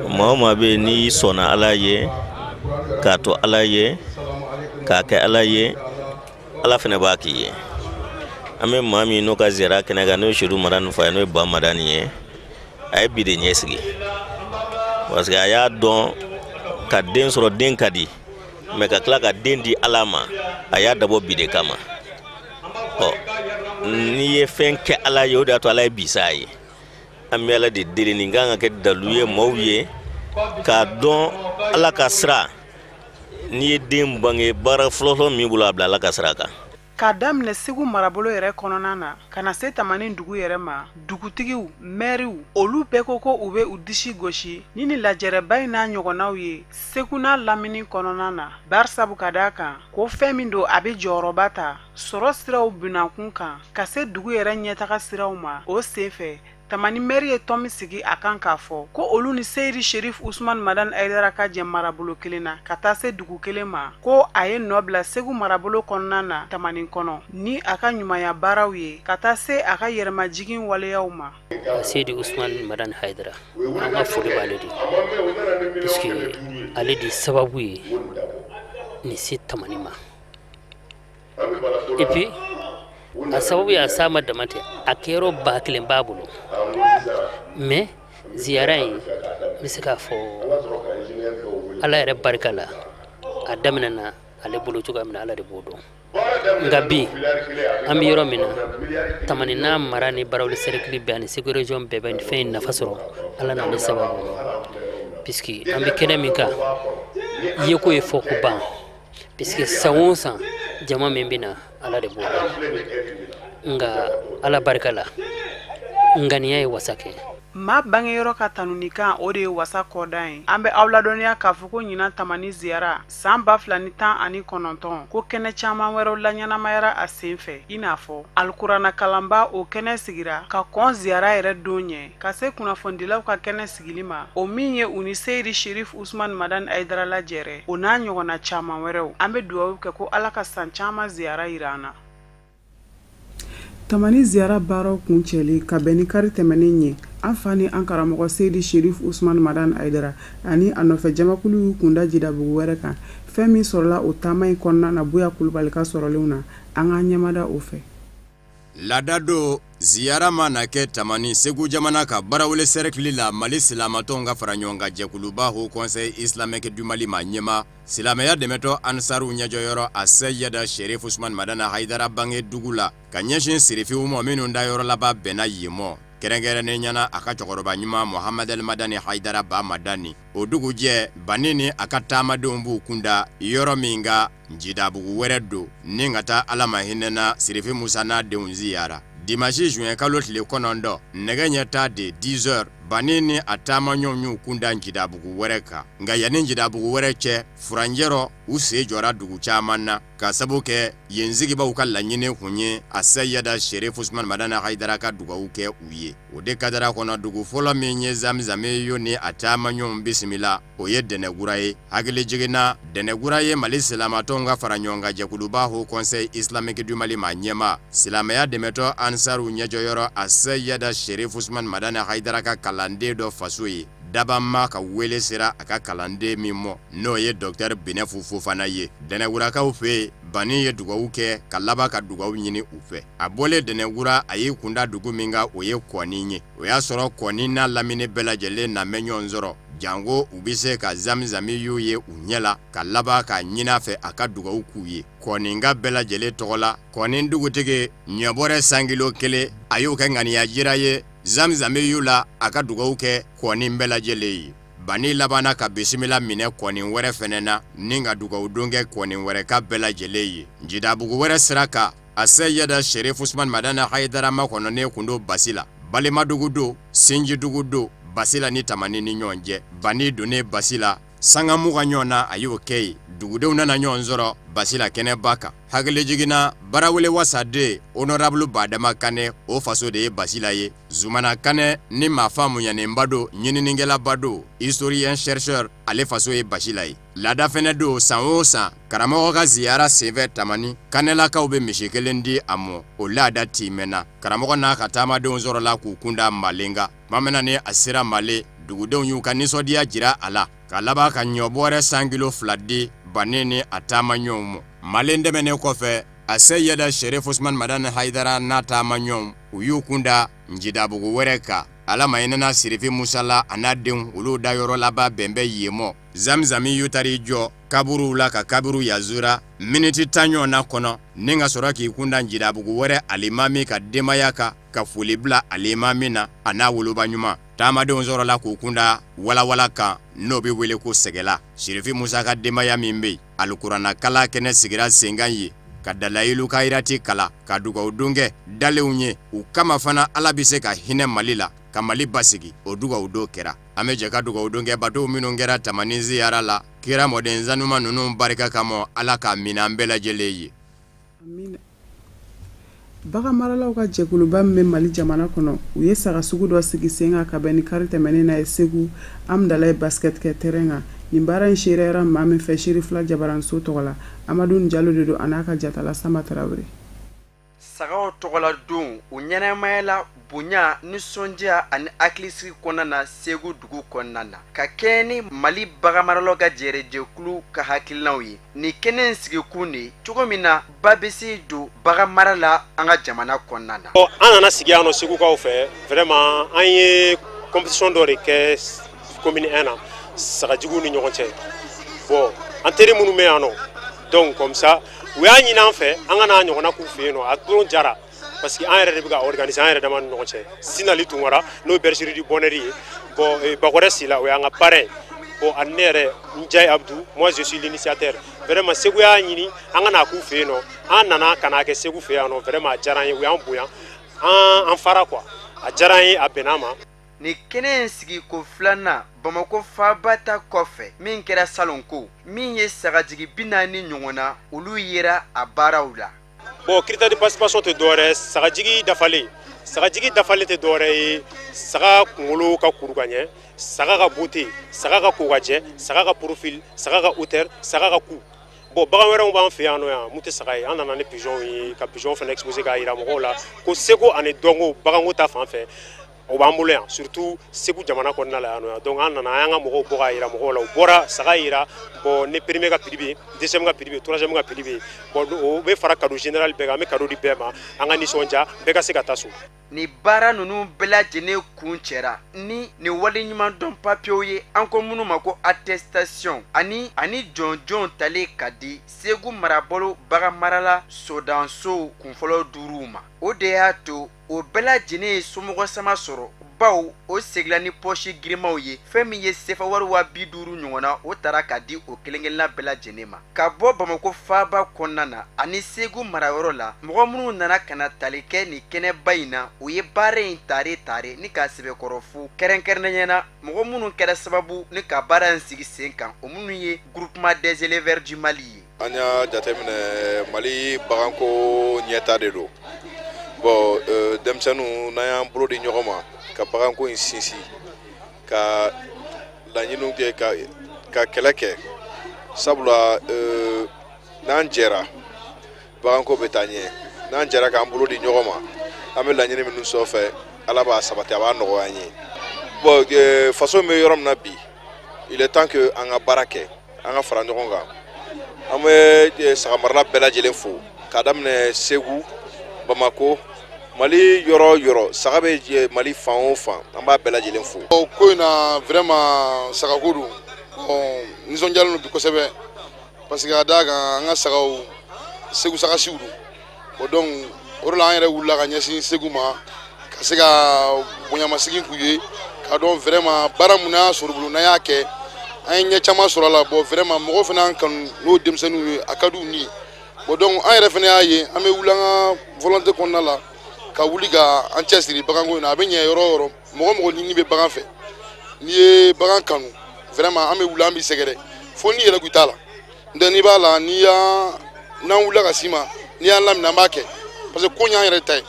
maa o maa bɛ yen n'i sɔnna Ala ye k'a to Ala ye k'a kɛ Ala ye Ala fana b'a k'i ye an bɛ maa min n'o ka ziyara kɛnɛ kan n'o ye Sherif Madani fa ye n'o ye Ba Madani ye a ye bi de ɲɛsigi parce que a y'a dɔn ka den sɔrɔ den ka di mais ka tila ka den di Ala ma a y'a dabɔ bi de kama n'i ye fɛn kɛ Ala ye o de y'a to Ala ye bisa ye an bɛ Ala de deli nin kan ka kɛ dalu ye maaw ye k'a dɔn Ala ka sira n'i ye den bange baara fɔlɔ min bolo a bila Ala ka sira kan. k'a daminɛ Segu marabolo yɛrɛ kɔnɔna na ka na se Tamani dugu yɛrɛ ma, dugutigiw, mɛriw, olu bɛɛ ko u bɛ u disi gosi ni ni lajɛrɛba in n'a ɲɔgɔnnaw ye Segu n'a lamini kɔnɔna na. Barisabu ka d'a kan ko fɛn min don a bɛ jɔyɔrɔba ta sɔrɔ siraw binakun kan ka se dugu yɛrɛ ɲɛtaga siraw ma. O senfɛ Tamani mɛri ye tɔn min sigi a kan k'a fɔ ko olu ni Seydi Sherif Usman Madan Aidara ka jɛ marabolo kelen na ka taa se dugu kelen ma, ko a ye nɔ bila Segu marabolo kɔnɔna na Tamani kɔnɔ ni a ka ɲumanya baaraw ye ka taa se a ka yɛrɛmajigin waleyaw ma. Seydi Usman Madan Aidara an ka foli b'ale de puisque ale de sababu ye ni se Tamani ma, et puis a sababu ya sama damate a kero ba kelen b'a bolo mais ziyara in bɛ se k'a fɔ ala yɛrɛ barika la a daminɛna ale bolo cogoya min na ala de b'o dɔn. Nka bi an bɛ yɔrɔ min na Tamani n'a mara ni Barawuli cercle bɛɛ ani Segu région bɛɛ bɛ fɛn in nafa sɔrɔ ala n'ale sababu puisque an bɛ kɛnɛ min kan yeko ye fɔ ko ban puisque san o san jama min bɛ na ala de b'o dɔn. Nka ala barika la ŋaniya ye wasa kɛ. Ma bangeyɔrɔ ka tanuni kan o de ye wasa kɔda ye. An bɛ aw ladɔnniya k'a fɔ ko ɲinan Tamani ziyara san 2019 ko kɛnɛ caman wɛrɛw laɲɛnamayara a sen fɛ i n'a fɔ alikuranna kalanba o kɛnɛ sigira ka kɔn ziyara yɛrɛ don ɲɛ ka se kunnafonidilaw ka kɛnɛ sigili ma, o min ye u ni Seydi Sherif Usman Madan Aidara lajɛrɛ o n'a ɲɔgɔnna caman wɛrɛw. An bɛ dugawu kɛ ko ala ka san caman ziyara yira an na. Tamani ziyara baaraw kuncɛli ka bɛn ni kari tɛmɛnen ye an fa ni an karamɔgɔ Seydi Sherif Usman Madan Aidara ani a nɔfɛ jamakulu y'u kunda jidabugu wɛrɛ kan. Fɛn min sɔrɔla o taama in kɔnɔna na Buya Kulubali ka sɔrɔlenw na an k'an ɲɛmada o fɛ. Lada do ziyara ma na kɛ Tamani Segu jamana ka Barawuli cercle la Mali silamatɔnw ka fara ɲɔgɔn kan jɛkuluba Haut Conseil Islamique du Mali ma ɲɛma silamɛya dɛmɛtɔ Ansaru ɲɛjɔyɔrɔ a Seyida Sherif Usman Madan Aidara bange dugu la ka ɲɛsin sirifiw ma minnu dayɔrɔ laban bɛnna yen mɔ. Kɛrɛnkɛrɛnnen ɲɛna a ka cɛkɔrɔba ɲuman Mohamed El Madani Haidara ba Madani. O dugujɛ bani ni a ka taamadenw b'u kunda yɔrɔ min ka jidabugu wɛrɛ don ni ka taa ala ma hinɛna Sirifi Musa n'a denw ziyara. Dimanche juin kalo tile 9 nɛgɛ ɲɛta de 10 heures bani ni a taamaɲɔgɔnw y'u kunda jidabugu wɛrɛ kan. Nka yanni jidabugu wɛrɛ cɛ furanjɛrɔ u sen jɔra dugu caman na ka sabu kɛ yen sigibaw ka laɲini kun ye a Seyida Sherif Usman Madan Aidara ka dugawu kɛ u ye. O de kadara kɔnɔ dugu fɔlɔ min ye Zamzame yo ni a taamaɲɔgɔnw bisimila o ye Dɛnɛgura ye. Hakili jiginna Dɛnɛgura ye Mali silamatɔnw ka fara ɲɔgɔn kan jɛkuluba Haut Conseil Islamique du Mali ma ɲɛma silamɛya dɛmɛtɔ Ansaru ɲɛjɔyɔrɔ a Seyida Sherif Usman Madan Aidara ka kalanden dɔ faso ye. Dabama ka wele sera a ka kalanden min mɔ n'o ye Dr Binefu Fofana ye. Dɛnɛgurakaw fɛ bani ye dugawu kɛ ka laban ka dugawu ɲini u fɛ. A bɔlen Dɛnɛgura a y'i kunda dugu min kan o ye Kɔni ye. O y'a sɔrɔ Kɔni n'a lamini bɛɛ lajɛlen na mɛ ɲɔgɔn sɔrɔ jango u bɛ se ka Zamzami y'u ye u ɲɛ la ka laban ka ɲini a fɛ a ka dugawu k'u ye. Kɔni ka bɛɛ lajɛlen tɔgɔ la Kɔni dugutigi ɲɛbɔrɛ sangilo 1 a y'o kɛ ŋaniya jira ye Zamzami y'u la a ka dugawu kɛ Kɔni bɛɛ lajɛlen ye. Bani labana ka bisimila minɛ Kɔni wɛrɛ fɛnɛ na ni ka dugawu don kɛ Kɔni wɛrɛ ka bɛɛ lajɛlen ye. Jidabugu wɛrɛ sira kan a Seyida Sherif Usman Madan Aidara makɔnɔnen kun do basi la. Balemadugu do Sinjidugu do basi la ni Tamani ni ɲɔgɔn cɛ. Bani donnen basi la sangamu ka ɲɔgɔn na a y'o kɛ ye. Dugudenw nana ɲɔgɔn sɔrɔ basi la kɛnɛba kan. Hakili jiginna Barawuli wasaden Honorable Badama Kane o faso de ye basi la ye. Zumana Kane ni maafa munyanenba do ɲininikɛlaba do historien chercheur ale faso ye basi la ye. Lada fɛnɛ do san o san karamɔgɔ ka ziyara senfɛ Tamani Kanelakaw bɛ misi kelen di a mɔ o laada timɛna. Karamɔgɔ n'a ka taamadenw sɔrɔla k'u kunda Malenga. Mamana ni a sera Male dugudenw y'u ka nisɔndiya jira a la ka laban ka ɲɔbɔrɛ sangilo 2 di bani ni a taamaɲɔgɔnw mɔ. Malen dɛmɛnen kɔfɛ a Seyida Sherif Usman Madan Aidara n'a taamaɲɔgɔnw u y'u kunda jidabugu wɛrɛ kan. Ala ma hinɛna Sirifi Musa la a n'a denw olu dayɔrɔ laban bɛn bɛ yen mɔ. Zamzami y'u tari jɔ kaburuw la ka kaburu yazura miniti 10 ɲɔgɔnna kɔnɔ ni ka sɔrɔ k'i kunda jidabugu wɛrɛ alimami ka denbaya kan ka foli bila alimami na a n'a woloba ɲuman. Taamadenw sɔrɔla k'u kunda walawala kan n'o bɛ wele ko sɛgɛla. Sirifi Musa ka denbaya min bɛ yen alikuranna kala kɛnɛ sigira sen kan ye ka dalayilu ka yirati kala ka dugawu don kɛ dalenw ye u kama fana Ala bɛ se ka hinɛ Mali la ka Mali basigi o dugawu don kɛra an bɛ jɛ ka dugawu don kɛ bateau minnu kɛra Tamani ziyara la kira mɔden zanuma ninnu barika kama Ala ka minɛ an bɛɛ lajɛlen ye. Amina. Bagan maralaw ka jɛkuluba min bɛ Mali jamana kɔnɔ u ye saga sugu dɔ sigi sen kan ka bɛn ni kari tɛmɛnen na ye Segu Amdalaye basket kɛ terrain kan nin baara in seereyara maa min fɛ Sherifula Jabaranso tɔgɔ la Amadu Jalo de don a n'a ka jatala Sama Tarawele. Sagaw tɔgɔla don u ɲɛnɛmaya la bonya nisɔndiya ani hakilisigi kɔnɔna na Segu dugu kɔnɔna na ka kɛɲɛ ni Mali baganmaralaw ka jɛrɛjɛkulu ka hakilinaw ye ni kɛnɛ in sigikun de cogo min na ba bɛ se don bagan mara la an ka jamana kɔnɔna na. An nana sigi yan nɔ Segukaw fɛ vraiment an ye compétition dɔ de kɛ commune 1 na sagajuguw ni ɲɔgɔn cɛ bon an teri minnu bɛ yan nɔ donc comme ça u y'a ɲini an fɛ an ka n'a ɲɔgɔnna k'u fɛ yen nɔ a don jara parce que an yɛrɛ de bɛ ka organiser an yɛrɛ dama ni ɲɔgɔn cɛ Sinali Tunkara n'o bergerie du Bonheur ye bon Bakɔrɛ Sila o y'an ka parrain bon ani ne yɛrɛ Njaye Abdou moi je suis l'initiateur vraiment Segu y'a ɲini an ka n'a k'u fɛ yen nɔ an nana ka n'a kɛ Segu fɛ yan nɔ vraiment a diyara an ye u y'an bonya an fara quoi a diyara an ye a bɛnna ma. Ni kɛnɛ in sigi ko filanan Bamako faaba ta kɔfɛ min kɛra salonko min ye sagajigi 40 ɲɔgɔn na olu yera a baaraw la. Bon critère de participation tɛ dɔwɛrɛ sagajigi dafalen tɛ dɔwɛrɛ ye saga kunkolo ka kuru ka ɲɛ saga ka beauté saga ka ko ka jɛ saga ka profil saga ka hauteur saga ka cou. Bon bagan wɛrɛw b'an fɛ yan nɔ yan mun tɛ saga ye an nana ni pigeon ye ka pigeon fana exposer k'a yira mɔgɔw la ko seko ani dɔnko baganko ta fan fɛ o b'an bolo yan surtout Segu jamana kɔnɔna la yan nɔ donc an nana an ka mɔgɔw bɔ k'a yira mɔgɔw la u bɔra saga yira bon ne premier ka prix bɛ deuxième ka prix bɛ troisième ka prix bɛ bon o bɛ fara cadeau général bɛɛ kan an bɛ cadeau di bɛɛ ma an ka nisɔndiya bɛɛ ka se ka taa so. Ni baara ninnu bɛɛ lajɛlen kun cɛra ni wale ɲuman dɔn papiyew ye an ko minnu ma ko attestation ani jɔnjɔn talen ka di Segu marabolo bagan marala sodanso kunfɔlɔ 5 ma o de y'a to o bɛɛ lajɛlen ye somɔgɔ sama sɔrɔ baw o segila ni poche girimaw ye fɛn min ye sefa wari 50 ɲɔgɔnna o taara ka di o kelenkelenna bɛɛ lajɛlen ma ka bɔ Bamako faaba kɔnɔna na ani Segu marayɔrɔ la mɔgɔ minnu nana kana tali kɛ ni kɛnɛba in na o ye baara in tare ni ka sɛbɛkɔrɔ fu kɛrɛnkɛrɛnnenya na mɔgɔ minnu kɛra sababu ni ka baara in sigi sen kan o minnu ye groupement des éleveurs du Mali ye. An y'a jateminɛ Mali baganko ɲɛta de don bon denmisɛnninw n'an y'an bolo di ɲɔgɔn ma ka baganko in sinsin ka laɲiniw kɛ ka kɛlɛ kɛ sabula n'an jɛra baganko bɛ taa ɲɛ n'an jɛra k'an bolo di ɲɔgɔn ma an bɛ laɲini minnu sɔrɔ Ala b'a sabati a b'a nɔgɔya an ye bon faso bɛ yɔrɔ min na bi il est temps que an ka baara kɛ an ka fara ɲɔgɔn kan an bɛ sagamarala bɛɛ lajɛlen fo k'a daminɛ Segu Bamako Mali yɔrɔ yɔrɔ saga bɛ Mali fan o fan an b'a bɛɛ lajɛlen fo. Ko in na vraiment sagako don bon nisɔndiyalen don bi kosɛbɛ parce que a d'a kan an ka sagaw Segu sagasiw don bon donc o de la an yɛrɛ wulila ka ɲɛsin Segu ma ka se ka bonyamasegin k'u ye ka dɔn vraiment baara mun y'a sɔrɔ bolo n'an y'a kɛ an ye ɲɛ caman sɔrɔ a la bon vraiment mɔgɔw fana y'an kanu n'o denmisɛnninw ye a ka d'u ni bon donc an yɛrɛ fana y'a ye an bɛ wuli an ka volonté kɔnɔna la ka wuli ka an cɛsiri baganko in na a bɛ ɲɛ yɔrɔ o yɔrɔ mɔgɔ ni bɛ bagan fɛ n'i ye bagan kanu vraiment an bɛ wuli an b'i sɛgɛrɛ fo n'i yɛrɛ k'i t'a la n'o n'i b'a la n'an wulila ka s'i ma n'i y'an laminɛ an b'a kɛ parce que ko y'an yɛrɛ ta ye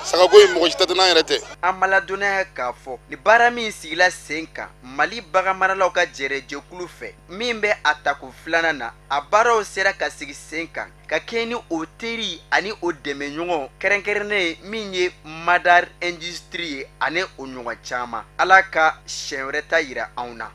sagako in mɔgɔ si ta tɛ n'an yɛrɛ tɛ. An ma ladɔnniya k'a fɔ ni baara min sigila sen kan Mali bagan maralaw ka jɛrɛjɛkulu fɛ min bɛ a tako 2nan na a baaraw sera ka sigi sen kan ka kɛ ni o teri ani o dɛmɛɲɔgɔn kɛrɛnkɛrɛnnen ye min ye Madar Industrie ye ani o ɲɔgɔn caman Ala ka siɲɛ wɛrɛ ta yira anw na.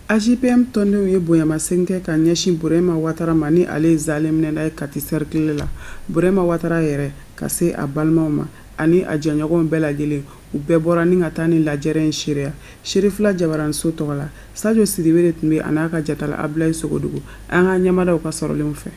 AJPM tɔndenw ye bonyamasegin kɛ ka ɲɛsin Burema Watara ma ni ale ye zalen minɛ n'a ye Kati cercle la. Burema Watara yɛrɛ ka se a balimaw ma ani a jɛɲɔgɔnw bɛɛ lajɛlen u bɛɛ bɔra ni ka taa ni lajɛrɛ in seereya. Sherifula Jabaranso tɔgɔ la Sadio Sidibe de tun bɛ a n'a ka jatala Ablaye Sogodugu an ka ɲɛmadaw ka sɔrɔlenw fɛ.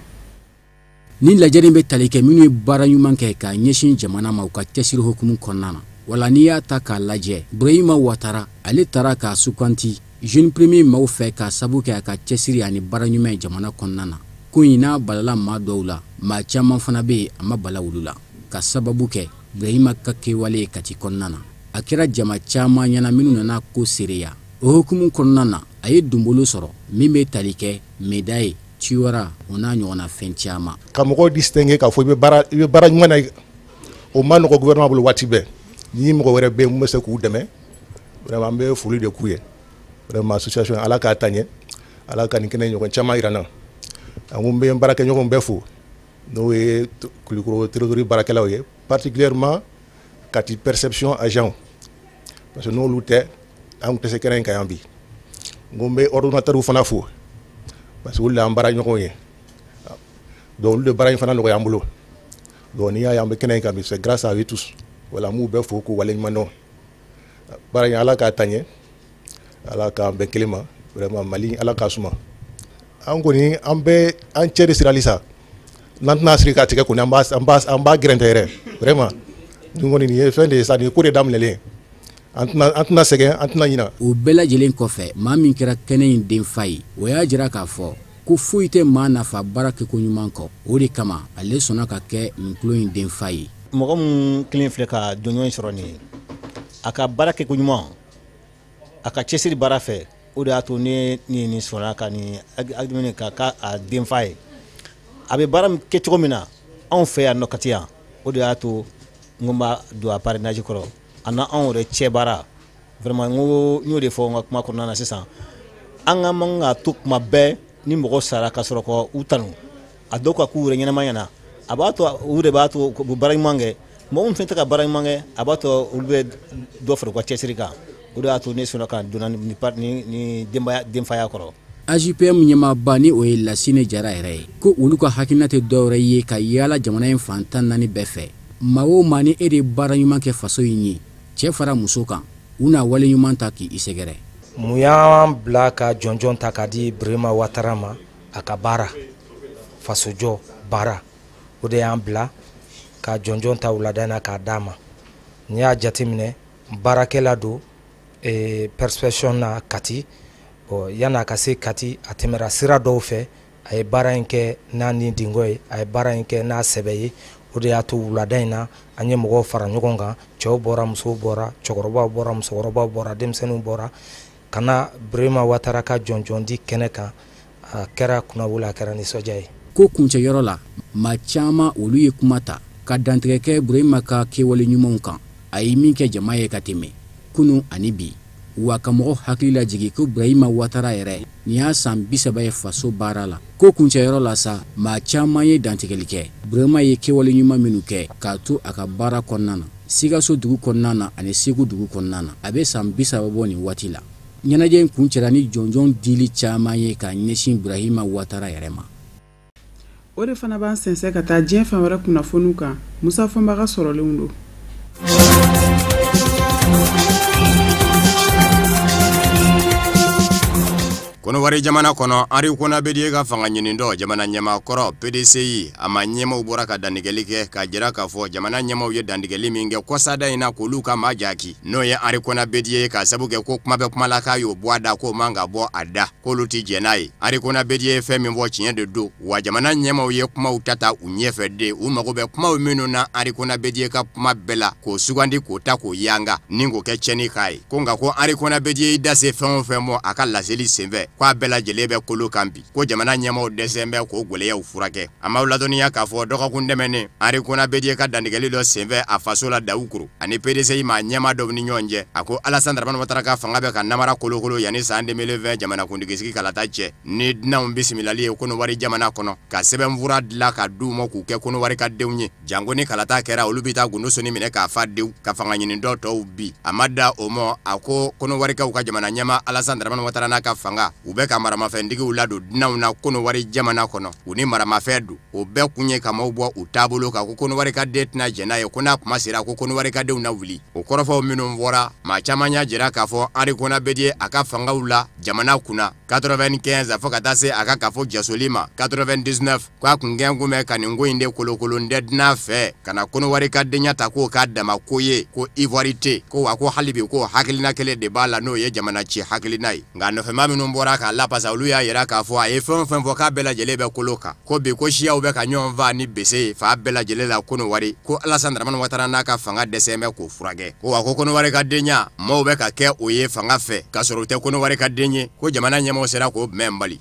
Ni lajɛrɛ bɛ tali kɛ minnu ye baara ɲuman kɛ ka ɲɛsin jamana ma u ka cɛsiri hukumu kɔnɔna na. Wala n'i y'a ta k'a lajɛ Burema Watara ale taara k'a suganti jeune premier maaw fɛ ka sabu kɛ a ka cɛsiri ani baara ɲuman jamana kɔnɔna na. ko in n'a balala maa dɔw la maa caman fana bɛ yen a ma bala olu la ka sababu kɛ Ibrahima ka kɛwale kati kɔnɔna na a kɛra jama caman ɲɛna minnu nana ko seereya o hukumu kɔnɔna na a ye donbolo sɔrɔ min bɛ tali kɛ médaille ciwara o n'a ɲɔgɔnna fɛn caman ka mɔgɔw distinguer k'a fɔ i bɛ baara ɲuman na o ma nɔgɔ gouvernement bolo waati bɛɛ ni mɔgɔ wɛrɛ bɛ yen mun bɛ se k'u dɛmɛ vraiment an bɛ foli de k'u ye vraiment association ala k'a ta ɲɛ ala ka nin kɛnɛ ɲɔgɔn caman yira n na an ko n bɛ n baarakɛɲɔgɔn bɛɛ fo n'o ye Kulikoro trésorier baarakɛlaw ye particulièrement Kati perception agent parce que n'olu tɛ an tun tɛ se kɛnɛ in kan yan bi n ko n bɛ ordonnateur fana fo parce que olu de y'an baaraɲɔgɔnw ye donc olu de baara in fana nɔgɔya an bolo donc n'i y'a ye an bɛ kɛnɛ in kan bi c'est grâce à eux tous voilà m'u bɛɛ fo k'u waleɲuman dɔn baara in ala k'a ta ɲɛ ala k'an bɛn kelen ma vraiment Mali ala k'a suma an kɔni an bɛ an cɛ de sirali sa n'an tɛna siri k'a tigɛ kɔni an b'a gɛrɛntɛ yɛrɛ vraiment nin kɔni nin ye fɛn de ye sa nin ye ko de daminɛlen an tɛna sɛgɛn an tɛna ɲina o bɛɛ lajɛlen kɔfɛ maa min kɛra kɛnɛ in denfa ye o y'a jira k'a fɔ ko foyi tɛ maa nafa baara kɛko ɲuman kɔ o de kama ale sɔnna ka kɛ nin tulo in denfa ye mɔgɔ min kelen filɛ ka jɔnjɔn sɔrɔ nin ye a ka baara kɛko ɲuman a ka cɛsiri baara fɛ o de y'a to ne ni sɔnna ka nin agreement ka a denfa ye a bɛ baara kɛ cogo min na anw fɛ yan nɔ Kati yan o de y'a to n ko n b'a don a parrainage kɔrɔ a na anw yɛrɛ cɛ baara vraiment n y'o de fɔ n ka kuma kɔnɔna na sisan an ka man ka to kuma bɛɛ ni mɔgɔ sara ka sɔrɔ ka u tanu a dɔw ka k'u yɛrɛ ɲɛnama ɲɛna a b'a to u de b'a to u bɛ baara ɲuman kɛ mɔgɔ min fɛn tɛ ka baara ɲuman kɛ a b'a to olu bɛ dɔ fara u ka cɛsiri kan o de y'a to ne sɔnna ka donna ni denfaya kɔrɔ. AJPM ɲɛmaaba ni o ye Lasine Jara yɛrɛ ye ko olu ka hakilina tɛ dɔwɛrɛ ye ka yaala jamana in fan 14 bɛɛ fɛ maa o maa ni e de baara ɲuman kɛ faso in ye cɛ fara muso kan u na wale ɲuman ta k'i sɛgɛrɛ. Mun y'an bila ka jɔnjɔn ta k'a di Ibrahima Ouattara ma a ka baara fasojɔ baara o de y'an bila ka jɔnjɔn ta wulada in na k'a d'a ma n'i y'a jateminɛ baarakɛla don Perception na Kati yan'a ka se Kati a tɛmɛra sira dɔw fɛ a ye baara in kɛ n'a ni dingo ye a ye baara in kɛ n'a sɛbɛ ye o de y'a to wulada in na an ye mɔgɔw fara ɲɔgɔn kan cɛw bɔra musow bɔra cɛkɔrɔbaw bɔra musokɔrɔbaw bɔra denmisɛnninw bɔra ka na Ibrahima Ouattara ka jɔnjɔn di kɛnɛ kan a kɛra kunnawolo a kɛra nisɔndiya ye. Ko kuncɛyɔrɔ la maa caman olu ye kuma ta ka dantigɛ kɛ Ibrahima ka kɛwale ɲumanw kan a ye min kɛ jama ye ka tɛmɛ kunun ani bi wa ka mɔgɔ hakili lajigi ko Ibrahima Ouattara yɛrɛ nin y'a san 30 ye faso baara la ko kuncɛyɔrɔ la sa maa caman ye dantigɛli kɛ Ibrahima ye kɛwale ɲuman minnu kɛ k'a to a ka baara kɔnɔna na Sikaso dugu kɔnɔna na ani Segu dugu kɔnɔna na a bɛ san 30 bɔ nin waati la ɲɛnajɛ in kun cɛra ni jɔnjɔn dili caman ye ka ɲɛsin Ibrahima Ouattara yɛrɛ ma. O de fana b'an sɛnsɛn ka taa diɲɛ fɛn wɛrɛ kunnafoniw kan Musa Fɔnbaga sɔrɔlenw don. Kɔnɔwari jamana kɔnɔ Arikuna Bediye ka fanga ɲini dɔ jamana ɲɛmaakɔrɔ PDCI a ma ɲɛmaw bɔra ka dantigɛli kɛ ka jira k'a fɔ jamana ɲɛmaw ye dantigɛli min kɛ kɔsada in na k'olu ka maa jaki n'o ye Arikuna Bediye ka sabu kɛ ko kuma bɛ kuma la k'a y'o bɔ a da k'o man ka bɔ a da k'olu ti jɛn n'a ye Arikuna Bediye ye fɛn min fɔ tiɲɛ de don wa jamana ɲɛmaw ye kumaw ta u ɲɛfɛ de u mago bɛ kumaw minnu na Arikuna Bediye ka kuma bɛɛ la k'o sugandi k'o ta k'o yanga ni k'o kɛ tiɲɛni k'a ye ko nka ko Arikuna Bediye da se fɛn o fɛn mɔ a ka laseli senfɛ k'a bɛɛ lajɛlen bɛ kolo kan bi ko jamana ɲɛmaw dɛsɛn bɛ k'o gwɛlɛyaw furakɛ a m'aw ladɔnniya k'a fɔ dɔgɔkun dɛmɛnen Arikuna Bediye ka dantigɛli dɔ senfɛ a faso la Dawukoro ani PDCI maa ɲɛma dɔw ni ɲɔgɔn cɛ a ko Alassane Dramane Ouattara ka fanga bɛ ka namara kolokolo yanni san 2020 jamanakuntigi sigi kalata cɛ ni dunanw bisimilali ye Konowari jamana kɔnɔ ka sɛbɛnfura dilan ka d'u ma k'u kɛ Konowari ka denw ye janko ni kalata kɛra olu bɛ taa gundo soni minɛ k'a fa denw ka fanga ɲini dɔ tɔw bi a ma da o ma a ko Konowarikaw ka jamana ɲɛma Alassane Dramane Ouattara n'a ka fanga u bɛ ka maramafɛntigiw ladon dunanw na Konowari jamana kɔnɔ u ni maramafɛn don o bɛɛ kun ye ka maaw bɔ u taabolo kan ko Konowari ka den tɛna jɛn n'a ye ko n'a kuma sera ko Konowari ka denw na wuli o kɔrɔfɔw minnu fɔra maa caman y'a jira k'a fɔ Arikuna Bediye a ka fangaw la jamana kunna 95 fo ka taa se a ka kafo jasoli ma 99 k'a kun gɛn kun bɛ ka nin ko in de kolokolo n tɛ dunan fɛ ka na Konowari ka denya ta k'o k'a dama ko ye ko Ivoire tɛ ko wa ko hali bi ko hakilina kelen de b'a la n'o ye jamana ci hakilina ye nka nɔfɛma minnu bɔra k'a lapasa olu y'a yira k'a fɔ a ye fɛn o fɛn fɔ k'a bɛɛ lajɛlen bɛ kolo kan ko bi ko siyaw bɛ ka ɲɔgɔn fa ni bese ye fa bɛɛ lajɛlen la Konowari ko Alassane Dramane Ouattara n'a ka fanga dɛsɛn bɛ k'o furakɛ ko wa ko Konowari ka denya maaw bɛ ka kɛ o ye fanga fɛ k'a sɔrɔ u tɛ Konowari ka den ye ko jamana ɲɛmɔgɔ sera k'o mɛn bali.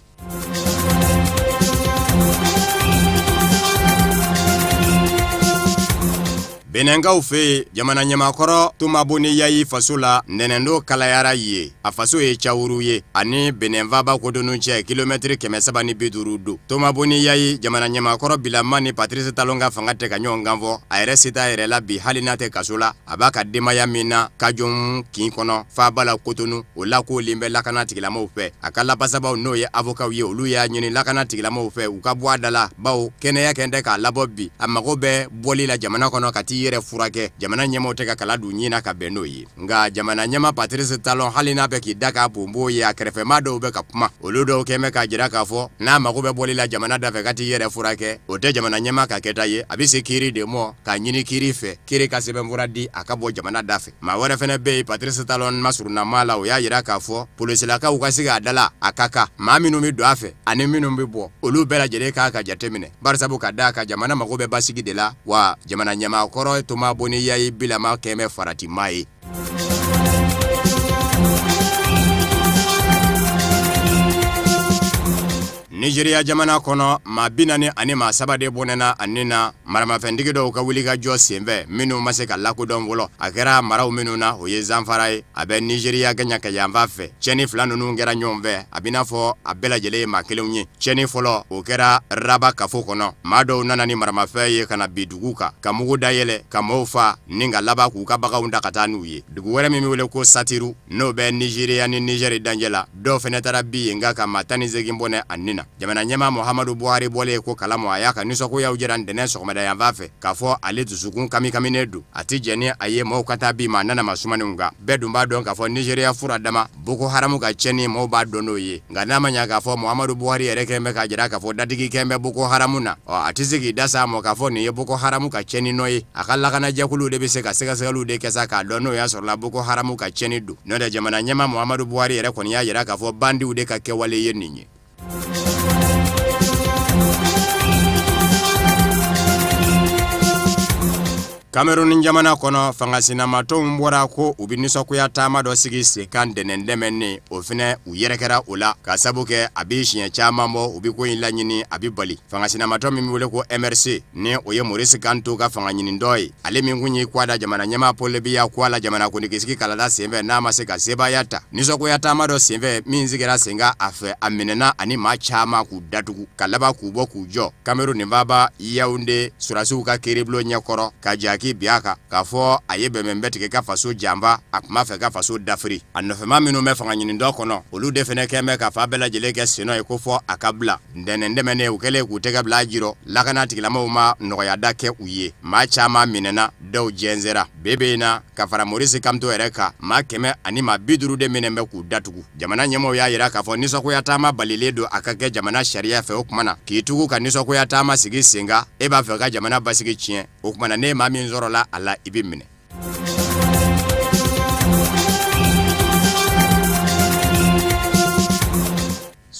Benengaw fe jamana ɲamakɔrɔ Tumaboni Yayi faso la nɛnɛndo kalayara ye a faso ye Cawuru ye ani Benenvaba Kodonu cɛ kilomètre 350 do. Tumaboni Yayi jamana ɲamakɔrɔ Bilama ni Patrice Talon ka fanga tɛ ka ɲɔgɔn ganfɔ a yɛrɛ seta yɛrɛ la bi hali n'a tɛ kaso la a b'a ka denbaya min na Kajon kin kɔnɔ Faba la Kotonu o la kolen bɛ lakana tigilamɔgɔw fɛ a ka labasabaw n'o ye avocat ye olu y'a ɲini lakana tigilamɔgɔw fɛ u ka bɔ a da la bawo kɛnɛya kɛn tɛ k'a labɔ bi a mago bɛ bɔli la jamana kɔnɔ ka t'i yɛrɛ furakɛ jamana ɲɛmɔgɔw tɛ ka kala dun ɲina ka bɛn n'o ye nka jamana ɲɛma Patrice Talon hali n'a bɛ k'i da k'a bonbo ye a kɛrɛfɛmaa dɔw bɛ ka kuma olu dɔw kɛn bɛ k'a jira k'a fɔ n'a mago bɛ bɔli la jamana dafɛ ka t'i yɛrɛ furakɛ o tɛ jamana ɲɛma ka kɛta ye a bɛ se kiiri de mɔ k'a ɲini kiiri fɛ kiiri ka sɛbɛnfura di a ka bɔ jamana dafɛ maa wɛrɛ fɛnɛ bɛ yen Patrice Talon masurunama la o y'a jira k'a fɔ polisilakaw ka se k'a dala a ka kan maa minnu bɛ don a fɛ ani minnu bɛ bɔ olu bɛɛ lajɛlen k'a ka jateminɛ barisabu ka da ka jamana mago bɛ basigi de la wa jamana ɲamakɔrɔ Tumaboni Yayi Bilama kɛmɛ faratima ye. Nigeria jamana kɔnɔ maa 40 ani maa 3 de bɔnɛna ani na maramafɛntigi dɔw ka wuli ka jɔ senfɛ minnu ma se ka lakodɔn fɔlɔ a kɛra maraw minnu na o ye Zamfara ye a bɛ Nigeria gɛɲa ka yanfa fɛ cɛni fila ninnu kɛra ɲɔgɔn fɛ a bɛna fɔ a bɛɛ lajɛlen ye maa kelenw ye cɛni fɔlɔ o kɛra Raba kafo kɔnɔ maa dɔw nana ni maramafɛn ye kana bi dugu kan ka mugu dayɛlɛ ka maaw fa ni ka laban k'u ka baganw da ka taa n'u ye dugu wɛrɛ min bɛ wele ko Satiru n'o bɛ Nigeria ni Niger dancɛ la dɔw fɛnɛ taara bi yen nka ka maa 18 bɔnɛ a nin na jamana ɲɛma Muhammadu Buhari bɔlen ko kalama a y'a ka nisɔngoyaw jira ntɛnɛn sɔgɔmada yanfan fɛ k'a fɔ ale dusukun kamikaminen don a tɛ jɛn ni a ye maaw ka taa bi ma nana masumaninw kan bɛɛ dun b'a dɔn k'a fɔ Nigeria fura dama Boko Haram ka cɛnni maaw b'a dɔn n'o ye nka n'a ma ɲɛ k'a fɔ Muhammadu Buhari yɛrɛ kɛn bɛ k'a jira k'a fɔ datigi kɛn bɛ Boko Haram na a tɛ se k'i da s'a ma k'a fɔ nin ye Boko Haram ka cɛnni nɔ ye a ka lakanajɛkuluw de bɛ se ka sɛgɛsɛgɛliw de kɛ sa k'a dɔn n'o y'a sɔrɔla Boko Haram ka cɛnni don n'o tɛ jamana ɲɛma Muhammadu Buhari yɛrɛ kɔni y'a jira k'a fɔ bandiw de ka kɛwale ye nin ye. Cameroun jamana kɔnɔ fangasinamatɔw bɔra ko u bɛ nisɔngoya taama dɔ sigi sen kan dɛnɛndɛmɛni o fɛnɛ u yɛrɛ kɛra o la ka sabu kɛ a bɛ siɲɛ caman bɔ u bɛ ko in laɲini a bɛ bali fangasinamatɔ min bɛ wele ko MRC ni o ye Maurice Kanto ka fanga ɲini dɔ ye ale min kun ye kwada jamana ɲɛma Paul Biya kwala jamana kuntigi kalada senfɛ n'a ma se ka sebaya ta nisɔngoya taama dɔ senfɛ min sigira sen kan a fɛ a minɛna ani maa caman k'u datugu ka laban k'u bɔ k'u jɔ Cameroun Baba Yaoundé surasiw ka kiiribulon ɲɛkɔrɔ ka jaki Biaka k'a fɔ a ye bɛnbɛn bɛ tigɛ ka faso janfa a tun b'a fɛ ka faso dafiri a nɔfɛma minnu bɛ fanga ɲini dɔ kɔnɔ olu de fɛnɛ kɛn bɛ ka fa bɛɛ lajɛlen kɛ senɔ ye ko fɔ a ka bila ntɛnɛndɛmɛnen u kɛlen k'u tɛgɛ bila a jirɔ lakana tigilamɔgɔw ma nɔgɔyada kɛ u ye maa caman minɛna dɔw jɛnsɛra bebe in na ka fara Maurice Kamto yɛrɛ kan maa 100 ani maa 50 de minɛ bɛ k'u datugu jamana ɲɛmɔgɔw y'a jira k'a fɔ nisɔngoya taama balilen don a ka kɛ jamana sariya fɛ o kuma na k'i tugu ka nisɔngoya taama sigi sen kan e b'a fɛ ka jamana basigi tiɲɛ o kuma na ne maa min sɔrɔ la a la i bɛ minɛ.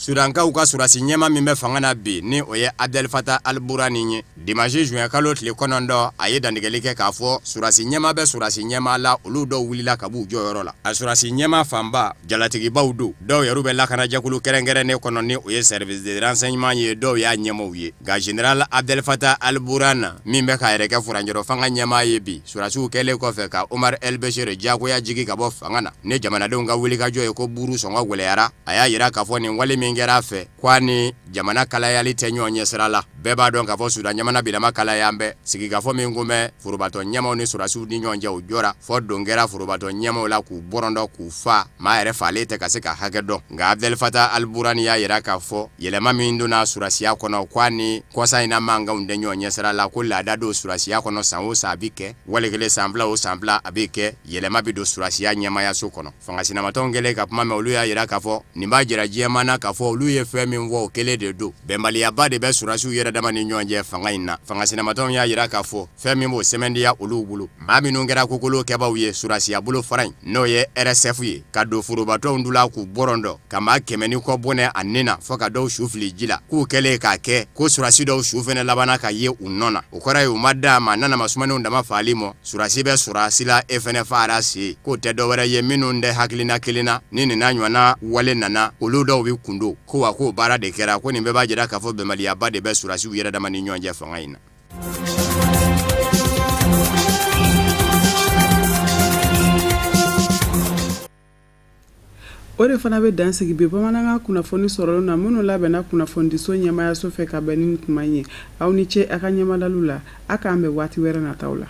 Sudankaw ka surasi ɲɛma min bɛ fanga na bi ni o ye Abdel Fattah al-Burhani ye dimanche juin kalo tile 9 a ye dantigɛli kɛ k'a fɔ surasi ɲɛma bɛ surasi ɲɛma la olu dɔw wulila ka b'u jɔyɔrɔ la a surasi ɲɛma fanba jalatigibaw don dɔw yɛrɛ bɛ lakanajɛkulu kɛrɛnkɛrɛnnen kɔnɔ ni o ye service de renseignement ye dɔw y'a ɲɛmaw ye nka général Abdel Fattah al-Burhan min bɛ k'a yɛrɛ kɛ furanjɔrɔ fanga ɲɛma ye bi surasiw kɛlen kɔfɛ ka Omar el-Bashir jagoya jigi ka bɔ fanga na ni jamanadenw ka wulikajɔ ye ko buru sɔngɔ gwɛlɛyara a y'a jira k'a fɔ nin wale min kɛra fɛ kwa ni jamana kalayali tɛ ɲɔgɔn ɲɛ sira la bɛɛ b'a dɔn k'a fɔ Sudan jamana bilama kalayan bɛɛ sigikafɔ min kun bɛ forobatɔ ɲɛmaw ni surasiw ni ɲɔgɔn cɛ o jɔra fɔ don kɛra forobatɔ ɲɛmaw la k'u bɔrɔndɔ k'u fa maa yɛrɛ falen tɛ ka se ka hakɛ dɔn nka Abdel Fattah al-Burhani y'a jira k'a fɔ yɛlɛma min donna surasiya kɔnɔ kwa ni kɔsa in na mankanw tɛ ɲɔgɔn ɲɛ sira la ko laada don surasiya kɔnɔ san o san a bi kɛ wali kelen san fila o san fila a bi kɛ yɛlɛma bi don surasiya ɲɛmayaso kɔnɔ fangasinamatɔw kɛlen ka kuma mɛn olu y'a jira k'a fɔ nin b'a jira diɲɛma na k'a fɔ olu ye fɛn min fɔ o kelen bɛnnen de don bɛnbaliyaba de bɛ surasiw yɛrɛ dama ni ɲɔgɔn cɛ fanga in na fanga sinamatɔnw y'a yira k'a fɔ fɛn min b'o sɛmɛndiya olu bolo maa minnu kɛra kokolo kɛbaw ye surasiya bolo fara in n'o ye RSF ye ka don forobatɔw dula k'u bɔrɔn dɔ ka maa 100 ni kɔ bɔnɛ a nin na fɔ ka dɔw su fili ji la k'u kɛlen k'a kɛ ko surasi dɔw su fɛnɛ labanna ka ye u nɔ na o kɔrɔ ye u ma da ma nana masumanenw dama faali mɔ surasi bɛ surasi la e fɛnɛ fara se k'o tɛ dɔwɛrɛ ye minnu tɛ hakilina kelen na ni nin n'a ɲɔgɔnna wale nana olu dɔw bɛ kundo ko wa k'o baara de kɛra ko nin bɛɛ b'a jira k'a fɔ bɛnbaliyaba de bɛ surasiw yɛrɛ dama ni ɲɔgɔn cɛ fanga in na. O de fana bɛ dan sigi bi bamanankan kunnafoni sɔrɔlen na minnu labɛnna kunnafonidiso ɲɛmaayaso fɛ ka bɛn ni kuma ye aw ni ce a ka ɲɛmadalu la a k'an bɛn waati wɛrɛ nataw la.